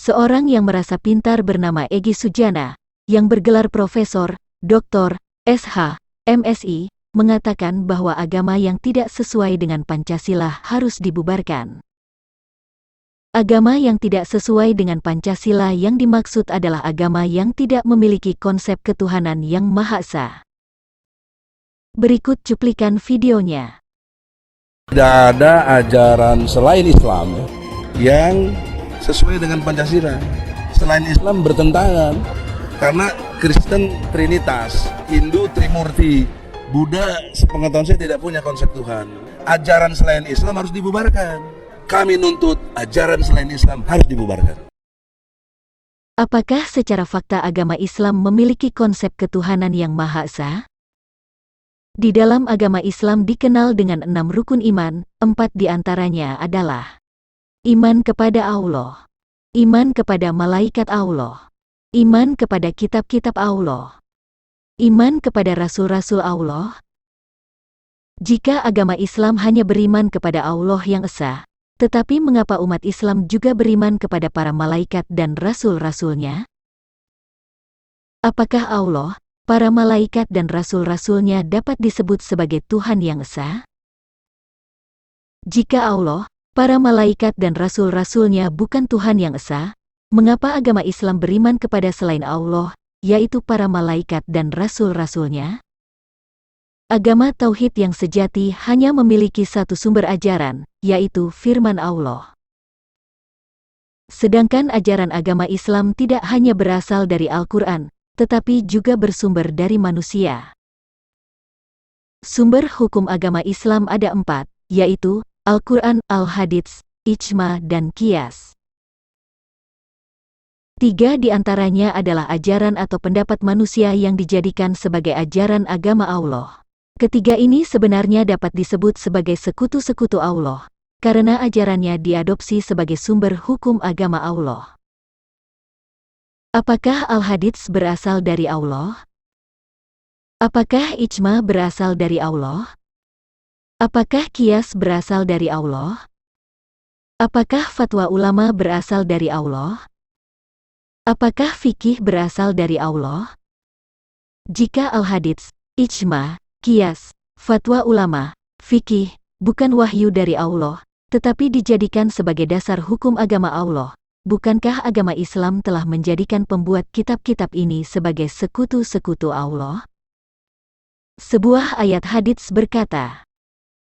Seorang yang merasa pintar bernama Egy Sujana, yang bergelar Profesor, Doktor, SH, MSI, mengatakan bahwa agama yang tidak sesuai dengan Pancasila harus dibubarkan. Agama yang tidak sesuai dengan Pancasila yang dimaksud adalah agama yang tidak memiliki konsep ketuhanan yang Maha Esa. Berikut cuplikan videonya. Tidak ada ajaran selain Islam yang sesuai dengan Pancasila. Selain Islam bertentangan, karena Kristen Trinitas, Hindu Trimurti, Buddha sepengetahuan saya tidak punya konsep Tuhan. Ajaran selain Islam harus dibubarkan. Kami nuntut ajaran selain Islam harus dibubarkan. Apakah secara fakta agama Islam memiliki konsep ketuhanan yang Maha Esa? Di dalam agama Islam dikenal dengan 6 rukun iman, 4 diantaranya adalah iman kepada Allah, iman kepada malaikat Allah, iman kepada kitab-kitab Allah, iman kepada rasul-rasul Allah. Jika agama Islam hanya beriman kepada Allah yang Esa, tetapi mengapa umat Islam juga beriman kepada para malaikat dan rasul-rasulnya? Apakah Allah, para malaikat dan rasul-rasulnya dapat disebut sebagai Tuhan yang Esa? Jika Allah, para malaikat dan rasul-rasulnya bukan Tuhan yang Esa, mengapa agama Islam beriman kepada selain Allah, yaitu para malaikat dan rasul-rasulnya? Agama Tauhid yang sejati hanya memiliki satu sumber ajaran, yaitu firman Allah. Sedangkan ajaran agama Islam tidak hanya berasal dari Al-Quran, tetapi juga bersumber dari manusia. Sumber hukum agama Islam ada 4, yaitu Al-Quran, Al-Hadits, Ijma, dan Qiyas. 3 di antaranya adalah ajaran atau pendapat manusia yang dijadikan sebagai ajaran agama Allah. Ketiga ini sebenarnya dapat disebut sebagai sekutu-sekutu Allah, karena ajarannya diadopsi sebagai sumber hukum agama Allah. Apakah Al-Hadits berasal dari Allah? Apakah Ijma berasal dari Allah? Apakah Qiyas berasal dari Allah? Apakah fatwa ulama berasal dari Allah? Apakah fikih berasal dari Allah? Jika Al-Hadits, Ijma, Qiyas, fatwa ulama, fikih, bukan wahyu dari Allah, tetapi dijadikan sebagai dasar hukum agama Allah, bukankah agama Islam telah menjadikan pembuat kitab-kitab ini sebagai sekutu-sekutu Allah? Sebuah ayat hadits berkata,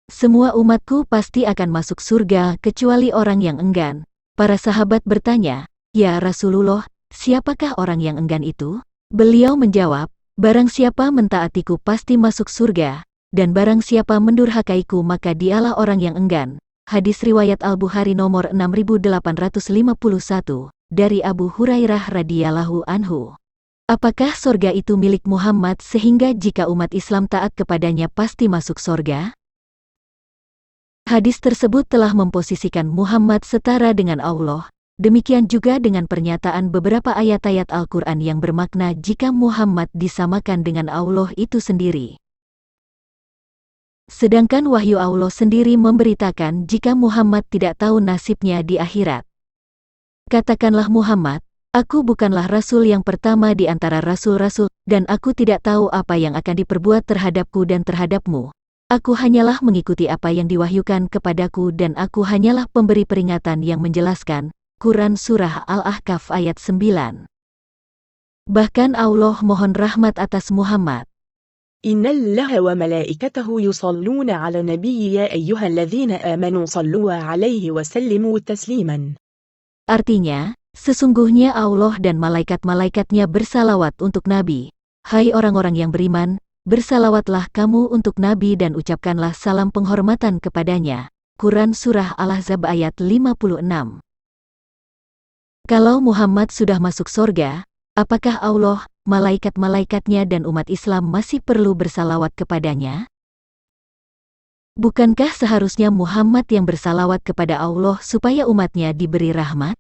"Semua umatku pasti akan masuk surga kecuali orang yang enggan." Para sahabat bertanya, "Ya Rasulullah, siapakah orang yang enggan itu?" Beliau menjawab, "Barang siapa mentaatiku pasti masuk surga, dan barang siapa mendurhakaiku maka dialah orang yang enggan." Hadis riwayat Al-Bukhari nomor 6851, dari Abu Hurairah radhiyallahu anhu. Apakah sorga itu milik Muhammad sehingga jika umat Islam taat kepadanya pasti masuk sorga? Hadis tersebut telah memposisikan Muhammad setara dengan Allah. Demikian juga dengan pernyataan beberapa ayat-ayat Al-Quran yang bermakna jika Muhammad disamakan dengan Allah itu sendiri. Sedangkan wahyu Allah sendiri memberitakan jika Muhammad tidak tahu nasibnya di akhirat. Katakanlah Muhammad, "Aku bukanlah Rasul yang pertama di antara Rasul-Rasul, dan aku tidak tahu apa yang akan diperbuat terhadapku dan terhadapmu. Aku hanyalah mengikuti apa yang diwahyukan kepadaku dan aku hanyalah pemberi peringatan yang menjelaskan." Quran Surah Al-Ahqaf ayat 9. Bahkan Allah mohon rahmat atas Muhammad. Innallaha wa malaikatahu yusalluna ala nabiyyi ya ayyuhalladzina amanu sallu alaihi wa sallimu tasliman. Artinya, sesungguhnya Allah dan malaikat-malaikatnya bersalawat untuk Nabi. Hai orang-orang yang beriman, bersalawatlah kamu untuk Nabi dan ucapkanlah salam penghormatan kepadanya. Quran Surah Al-Ahzab ayat 56. Kalau Muhammad sudah masuk sorga, apakah Allah, malaikat-malaikatnya dan umat Islam masih perlu bersalawat kepadanya? Bukankah seharusnya Muhammad yang bersalawat kepada Allah supaya umatnya diberi rahmat?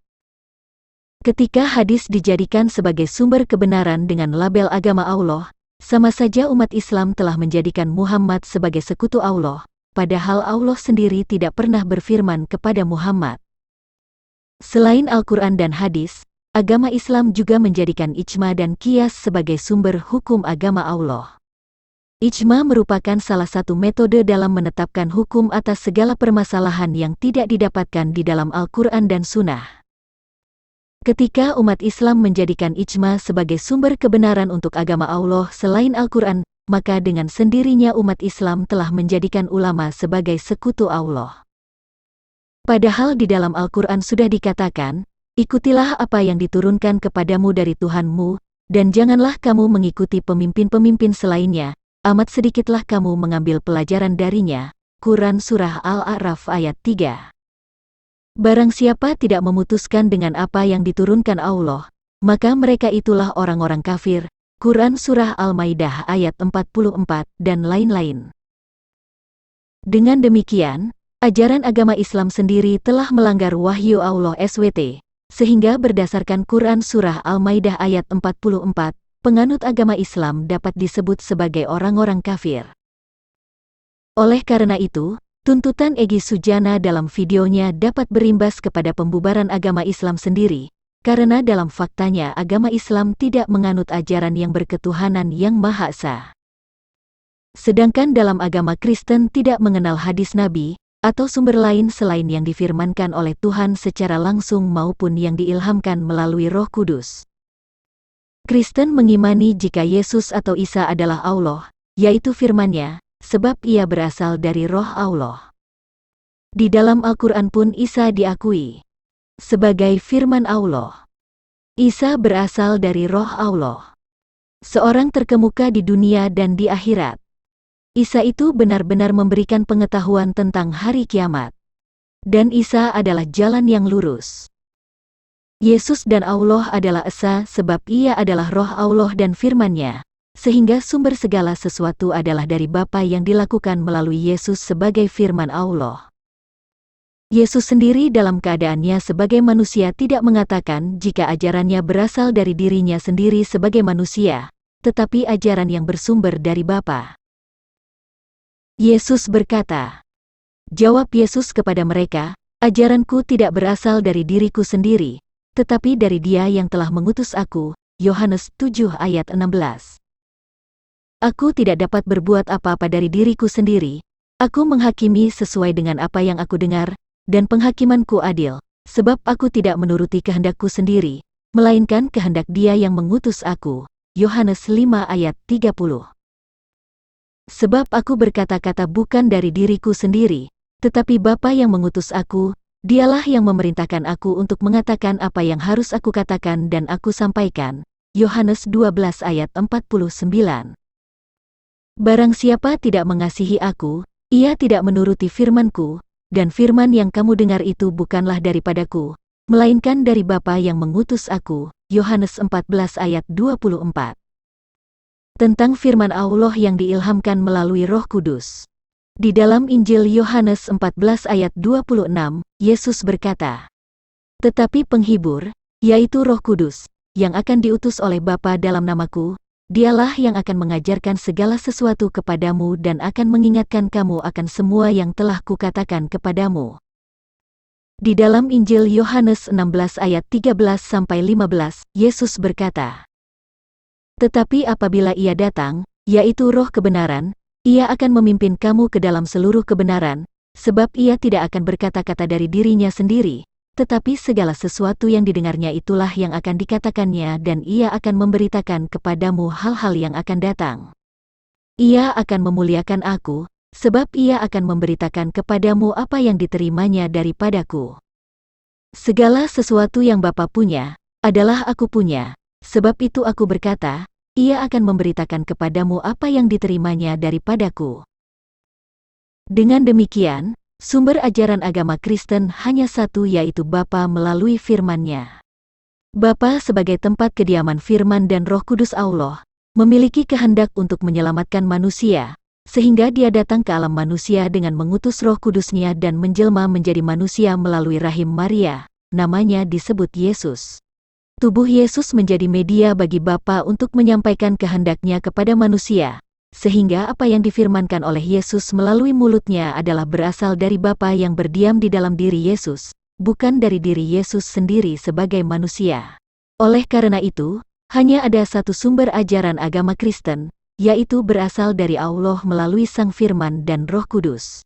Ketika hadis dijadikan sebagai sumber kebenaran dengan label agama Allah, sama saja umat Islam telah menjadikan Muhammad sebagai sekutu Allah, padahal Allah sendiri tidak pernah berfirman kepada Muhammad, Selain Al-Quran dan hadis, agama Islam juga menjadikan ijma dan qiyas sebagai sumber hukum agama Allah. Ijma merupakan salah satu metode dalam menetapkan hukum atas segala permasalahan yang tidak didapatkan di dalam Al-Quran dan Sunnah. Ketika umat Islam menjadikan ijma sebagai sumber kebenaran untuk agama Allah selain Al-Quran, maka dengan sendirinya umat Islam telah menjadikan ulama sebagai sekutu Allah. Padahal di dalam Al-Quran sudah dikatakan, ikutilah apa yang diturunkan kepadamu dari Tuhanmu, dan janganlah kamu mengikuti pemimpin-pemimpin selainnya, amat sedikitlah kamu mengambil pelajaran darinya. Quran Surah Al-A'raf ayat 3. Barang siapa tidak memutuskan dengan apa yang diturunkan Allah, maka mereka itulah orang-orang kafir. Quran Surah Al-Maidah ayat 44 dan lain-lain. Dengan demikian, ajaran agama Islam sendiri telah melanggar wahyu Allah SWT, sehingga berdasarkan Quran Surah Al-Maidah ayat 44, penganut agama Islam dapat disebut sebagai orang-orang kafir. Oleh karena itu, tuntutan Egy Sujana dalam videonya dapat berimbas kepada pembubaran agama Islam sendiri, karena dalam faktanya agama Islam tidak menganut ajaran yang berketuhanan yang Maha Esa. Sedangkan dalam agama Kristen tidak mengenal hadis Nabi, atau sumber lain selain yang difirmankan oleh Tuhan secara langsung maupun yang diilhamkan melalui Roh Kudus. Kristen mengimani jika Yesus atau Isa adalah Allah, yaitu firman-Nya, sebab ia berasal dari Roh Allah. Di dalam Al-Quran pun Isa diakui sebagai firman Allah. Isa berasal dari Roh Allah, seorang terkemuka di dunia dan di akhirat. Isa itu benar-benar memberikan pengetahuan tentang hari kiamat. Dan Isa adalah jalan yang lurus. Yesus dan Allah adalah Esa sebab ia adalah Roh Allah dan firman-Nya, sehingga sumber segala sesuatu adalah dari Bapa yang dilakukan melalui Yesus sebagai firman Allah. Yesus sendiri dalam keadaannya sebagai manusia tidak mengatakan jika ajarannya berasal dari dirinya sendiri sebagai manusia, tetapi ajaran yang bersumber dari Bapa. Yesus berkata, jawab Yesus kepada mereka, ajaranku tidak berasal dari diriku sendiri, tetapi dari Dia yang telah mengutus aku. Yohanes 7 ayat 16. Aku tidak dapat berbuat apa-apa dari diriku sendiri, aku menghakimi sesuai dengan apa yang aku dengar, dan penghakimanku adil, sebab aku tidak menuruti kehendakku sendiri, melainkan kehendak Dia yang mengutus aku. Yohanes 5 ayat 30. Sebab aku berkata-kata bukan dari diriku sendiri, tetapi Bapa yang mengutus aku, Dialah yang memerintahkan aku untuk mengatakan apa yang harus aku katakan dan aku sampaikan. Yohanes 12 ayat 49. Barang siapa tidak mengasihi aku, ia tidak menuruti firmanku, dan firman yang kamu dengar itu bukanlah daripadaku, melainkan dari Bapa yang mengutus aku. Yohanes 14 ayat 24. Tentang firman Allah yang diilhamkan melalui Roh Kudus. Di dalam Injil Yohanes 14 ayat 26, Yesus berkata, tetapi penghibur, yaitu Roh Kudus, yang akan diutus oleh Bapa dalam namaku, Dialah yang akan mengajarkan segala sesuatu kepadamu dan akan mengingatkan kamu akan semua yang telah kukatakan kepadamu. Di dalam Injil Yohanes 16 ayat 13-15, Yesus berkata, tetapi apabila Ia datang, yaitu Roh kebenaran, Ia akan memimpin kamu ke dalam seluruh kebenaran, sebab Ia tidak akan berkata-kata dari dirinya sendiri, tetapi segala sesuatu yang didengarnya itulah yang akan dikatakannya dan Ia akan memberitakan kepadamu hal-hal yang akan datang. Ia akan memuliakan aku, sebab Ia akan memberitakan kepadamu apa yang diterimanya daripadaku. Segala sesuatu yang Bapa punya, adalah aku punya, sebab itu aku berkata, Ia akan memberitakan kepadamu apa yang diterimanya daripadaku. Dengan demikian, sumber ajaran agama Kristen hanya satu yaitu Bapa melalui firman-Nya. Bapa sebagai tempat kediaman firman dan Roh Kudus Allah, memiliki kehendak untuk menyelamatkan manusia, sehingga Dia datang ke alam manusia dengan mengutus Roh Kudus-Nya dan menjelma menjadi manusia melalui rahim Maria, namanya disebut Yesus. Tubuh Yesus menjadi media bagi Bapa untuk menyampaikan kehendak-Nya kepada manusia, sehingga apa yang difirmankan oleh Yesus melalui mulutnya adalah berasal dari Bapa yang berdiam di dalam diri Yesus, bukan dari diri Yesus sendiri sebagai manusia. Oleh karena itu, hanya ada satu sumber ajaran agama Kristen, yaitu berasal dari Allah melalui Sang Firman dan Roh Kudus.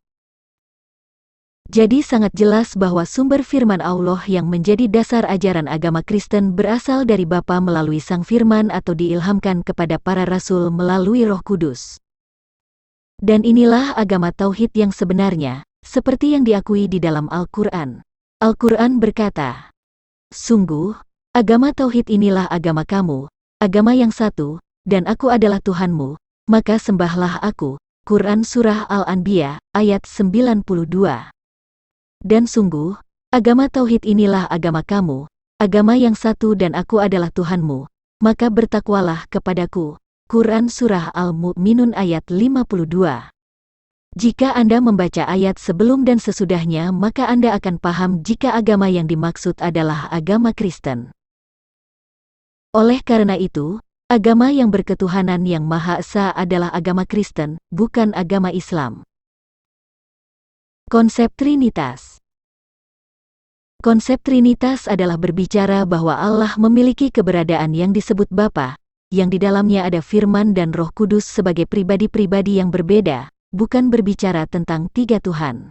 Jadi sangat jelas bahwa sumber firman Allah yang menjadi dasar ajaran agama Kristen berasal dari Bapa melalui Sang Firman atau diilhamkan kepada para rasul melalui Roh Kudus. Dan inilah agama tauhid yang sebenarnya, seperti yang diakui di dalam Al-Quran. Al-Quran berkata, "Sungguh, agama tauhid inilah agama kamu, agama yang satu, dan aku adalah Tuhanmu, maka sembahlah aku." Quran Surah Al-Anbiya, ayat 92. Dan sungguh, agama tauhid inilah agama kamu, agama yang satu dan aku adalah Tuhanmu, maka bertakwalah kepadaku. Quran Surah Al-Mu'minun ayat 52. Jika Anda membaca ayat sebelum dan sesudahnya maka Anda akan paham jika agama yang dimaksud adalah agama Kristen. Oleh karena itu, agama yang berketuhanan yang Maha Esa adalah agama Kristen, bukan agama Islam. Konsep Trinitas. Konsep Trinitas adalah berbicara bahwa Allah memiliki keberadaan yang disebut Bapa, yang di dalamnya ada Firman dan Roh Kudus sebagai pribadi-pribadi yang berbeda, bukan berbicara tentang tiga Tuhan.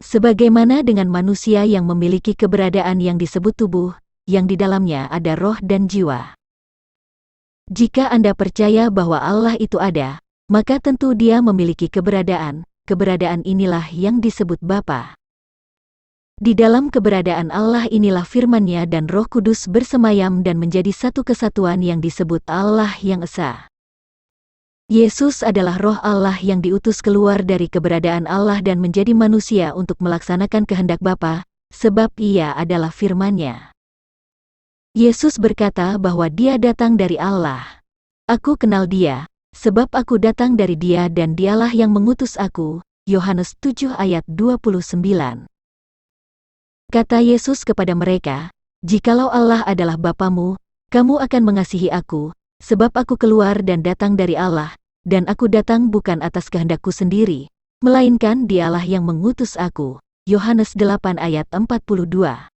Sebagaimana dengan manusia yang memiliki keberadaan yang disebut tubuh, yang di dalamnya ada roh dan jiwa. Jika Anda percaya bahwa Allah itu ada, maka tentu Dia memiliki keberadaan inilah yang disebut Bapa. Di dalam keberadaan Allah inilah firman-Nya dan Roh Kudus bersemayam dan menjadi satu kesatuan yang disebut Allah yang Esa. Yesus adalah Roh Allah yang diutus keluar dari keberadaan Allah dan menjadi manusia untuk melaksanakan kehendak Bapa, sebab Ia adalah firman-Nya. Yesus berkata bahwa Dia datang dari Allah. "Aku kenal Dia, sebab aku datang dari Dia dan Dialah yang mengutus aku." Yohanes 7 ayat 29. Kata Yesus kepada mereka, "Jikalau Allah adalah Bapamu, kamu akan mengasihi aku, sebab aku keluar dan datang dari Allah, dan aku datang bukan atas kehendakku sendiri, melainkan Dialah yang mengutus aku." Yohanes 8 ayat 42.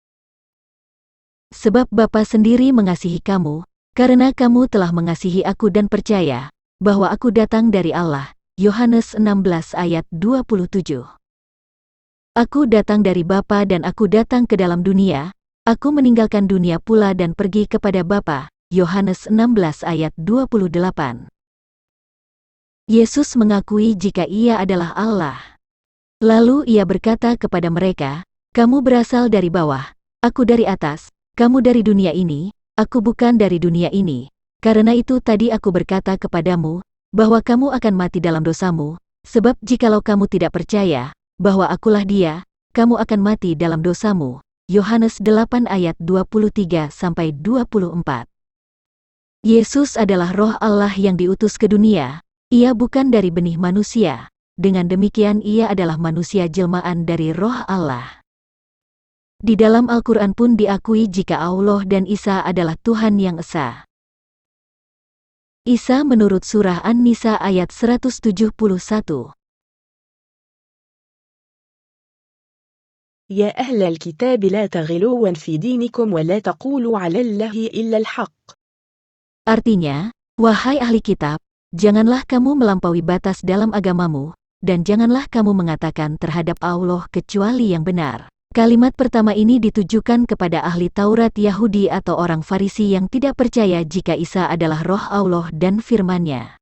Sebab Bapa sendiri mengasihi kamu, karena kamu telah mengasihi aku dan percaya bahwa aku datang dari Allah. Yohanes 16 ayat 27. Aku datang dari Bapa dan aku datang ke dalam dunia, aku meninggalkan dunia pula dan pergi kepada Bapa. Yohanes 16 ayat 28. Yesus mengakui jika Ia adalah Allah. Lalu Ia berkata kepada mereka, "Kamu berasal dari bawah, aku dari atas, kamu dari dunia ini, aku bukan dari dunia ini. Karena itu tadi aku berkata kepadamu, bahwa kamu akan mati dalam dosamu, sebab jikalau kamu tidak percaya, bahwa akulah Dia, kamu akan mati dalam dosamu." Yohanes 8 ayat 23-24. Yesus adalah Roh Allah yang diutus ke dunia, Ia bukan dari benih manusia, dengan demikian Ia adalah manusia jelmaan dari Roh Allah. Di dalam Al-Quran pun diakui jika Allah dan Isa adalah Tuhan yang Esa. Isa menurut surah An-Nisa ayat 171. يا أهل الكتاب لا تغلوا في دينكم ولا تقولوا على الله إلا الحق. Artinya, wahai ahli kitab, janganlah kamu melampaui batas dalam agamamu, dan janganlah kamu mengatakan terhadap Allah kecuali yang benar. Kalimat pertama ini ditujukan kepada ahli Taurat Yahudi atau orang Farisi yang tidak percaya jika Isa adalah Roh Allah dan firman-Nya.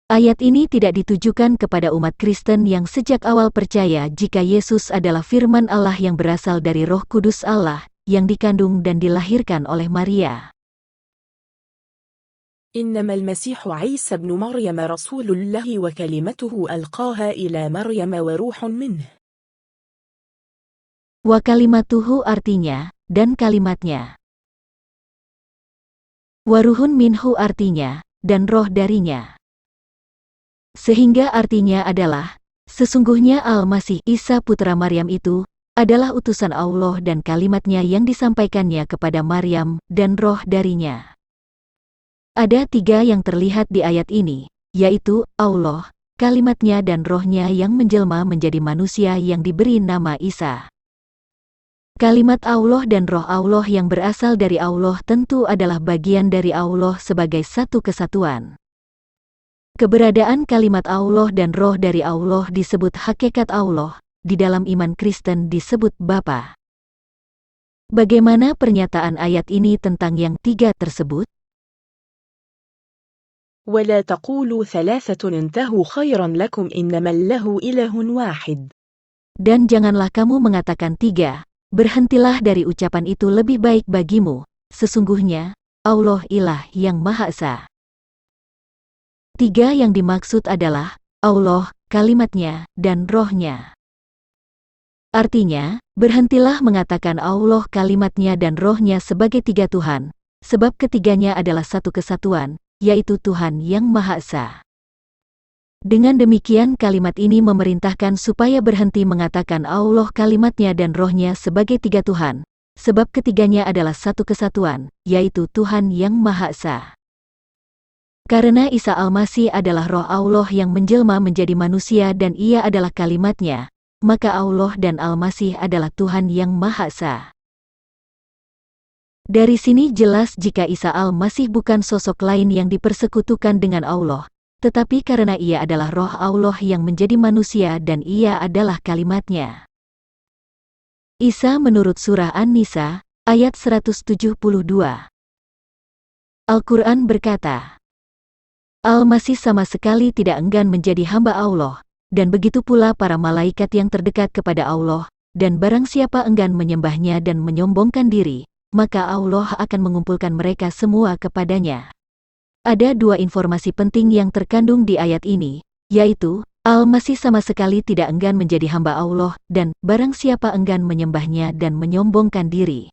Ayat ini tidak ditujukan kepada umat Kristen yang sejak awal percaya jika Yesus adalah firman Allah yang berasal dari Roh Kudus Allah, yang dikandung dan dilahirkan oleh Maria. إنما المسيح عيسى ابن مريم رسول الله وكلمته ألقاها إلى مريم وروح منه. Wa kalimatuhu artinya, dan kalimatnya. Waruhun minhu artinya, dan roh darinya. Sehingga artinya adalah, sesungguhnya Al-Masih Isa putra Maryam itu, adalah utusan Allah dan kalimatnya yang disampaikannya kepada Maryam, dan roh darinya. Ada tiga yang terlihat di ayat ini, yaitu Allah, kalimatnya dan rohnya yang menjelma menjadi manusia yang diberi nama Isa. Kalimat Allah dan roh Allah yang berasal dari Allah tentu adalah bagian dari Allah sebagai satu kesatuan. Keberadaan kalimat Allah dan roh dari Allah disebut hakikat Allah, di dalam iman Kristen disebut Bapa. Bagaimana pernyataan ayat ini tentang yang tiga tersebut? ولا تقولوا ثلاثة انتهوا خيرا لكم إنما الله إله واحد. Dan janganlah kamu mengatakan tiga, berhentilah dari ucapan itu lebih baik bagimu, sesungguhnya, Allah ilah yang Maha Esa. Tiga yang dimaksud adalah, Allah, kalimatnya, dan rohnya. Artinya, berhentilah mengatakan Allah kalimatnya dan rohnya sebagai tiga Tuhan, sebab ketiganya adalah satu kesatuan, yaitu Tuhan yang Maha Esa. Dengan demikian kalimat ini memerintahkan supaya berhenti mengatakan Allah kalimatnya dan rohnya sebagai tiga Tuhan, sebab ketiganya adalah satu kesatuan, yaitu Tuhan yang Maha Esa. Karena Isa Al-Masih adalah roh Allah yang menjelma menjadi manusia dan ia adalah kalimatnya, maka Allah dan Al-Masih adalah Tuhan yang Maha Esa. Dari sini jelas jika Isa Al-Masih bukan sosok lain yang dipersekutukan dengan Allah, tetapi karena ia adalah roh Allah yang menjadi manusia dan ia adalah kalimatnya. Isa menurut surah An-Nisa, ayat 172. Al-Quran berkata, Al-Masih sama sekali tidak enggan menjadi hamba Allah, dan begitu pula para malaikat yang terdekat kepada Allah, dan barang siapa enggan menyembahnya dan menyombongkan diri, maka Allah akan mengumpulkan mereka semua kepadanya. Ada dua informasi penting yang terkandung di ayat ini, yaitu, Al-Masih sama sekali tidak enggan menjadi hamba Allah, dan barang siapa enggan menyembahnya dan menyombongkan diri.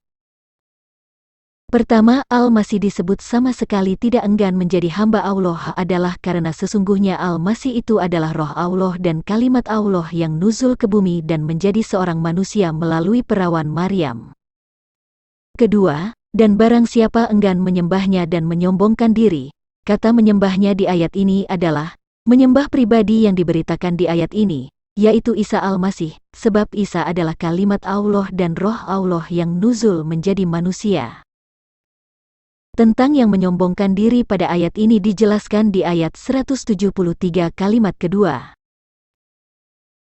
Pertama, Al-Masih disebut sama sekali tidak enggan menjadi hamba Allah adalah karena sesungguhnya Al-Masih itu adalah roh Allah dan kalimat Allah yang nuzul ke bumi dan menjadi seorang manusia melalui perawan Maryam. Kedua, dan barang siapa enggan menyembahnya dan menyombongkan diri, kata menyembahnya di ayat ini adalah, menyembah pribadi yang diberitakan di ayat ini, yaitu Isa Al-Masih, sebab Isa adalah kalimat Allah dan roh Allah yang nuzul menjadi manusia. Tentang yang menyombongkan diri pada ayat ini dijelaskan di ayat 173 kalimat kedua.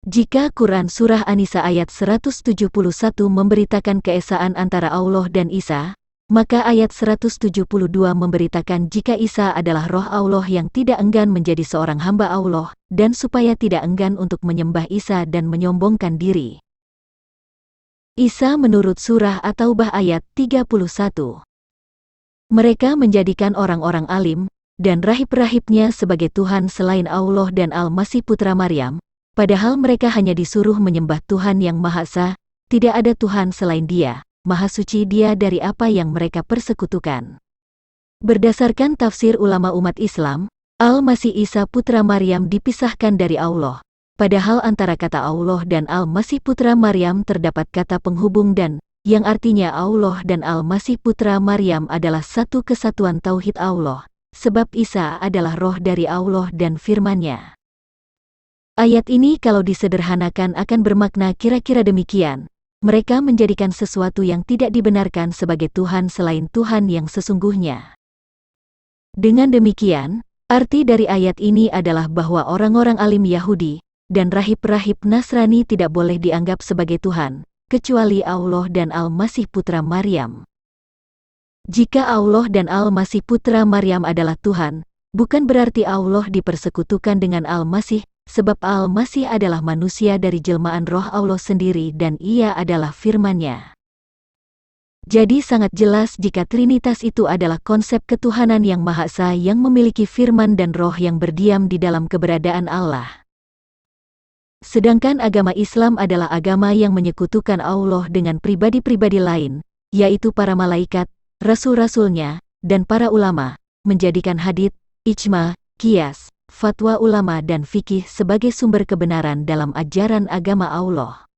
Jika Quran Surah An-Nisa ayat 171 memberitakan keesaan antara Allah dan Isa, maka ayat 172 memberitakan jika Isa adalah roh Allah yang tidak enggan menjadi seorang hamba Allah, dan supaya tidak enggan untuk menyembah Isa dan menyombongkan diri. Isa menurut surah At-Taubah ayat 31. Mereka menjadikan orang-orang alim, dan rahib-rahibnya sebagai Tuhan selain Allah dan Al-Masih putra Maryam, padahal mereka hanya disuruh menyembah Tuhan yang Maha Esa, tidak ada Tuhan selain Dia, Maha Suci Dia dari apa yang mereka persekutukan. Berdasarkan tafsir ulama umat Islam, Al-Masih Isa putra Maryam dipisahkan dari Allah, padahal antara kata Allah dan Al-Masih putra Maryam terdapat kata penghubung dan, yang artinya Allah dan Al-Masih putra Maryam adalah satu kesatuan tauhid Allah, sebab Isa adalah roh dari Allah dan firman-Nya. Ayat ini kalau disederhanakan akan bermakna kira-kira demikian, mereka menjadikan sesuatu yang tidak dibenarkan sebagai Tuhan selain Tuhan yang sesungguhnya. Dengan demikian, arti dari ayat ini adalah bahwa orang-orang alim Yahudi dan rahib-rahib Nasrani tidak boleh dianggap sebagai Tuhan, kecuali Allah dan Al-Masih putra Maryam. Jika Allah dan Al-Masih putra Maryam adalah Tuhan, bukan berarti Allah dipersekutukan dengan Al-Masih, sebab Al-Masih adalah manusia dari jelmaan roh Allah sendiri dan ia adalah firman-Nya. Jadi sangat jelas jika Trinitas itu adalah konsep ketuhanan yang Maha Esa yang memiliki firman dan roh yang berdiam di dalam keberadaan Allah. Sedangkan agama Islam adalah agama yang menyekutukan Allah dengan pribadi-pribadi lain, yaitu para malaikat, rasul-rasulnya, dan para ulama, menjadikan hadits, ijma, qiyas, fatwa ulama dan fikih sebagai sumber kebenaran dalam ajaran agama Allah.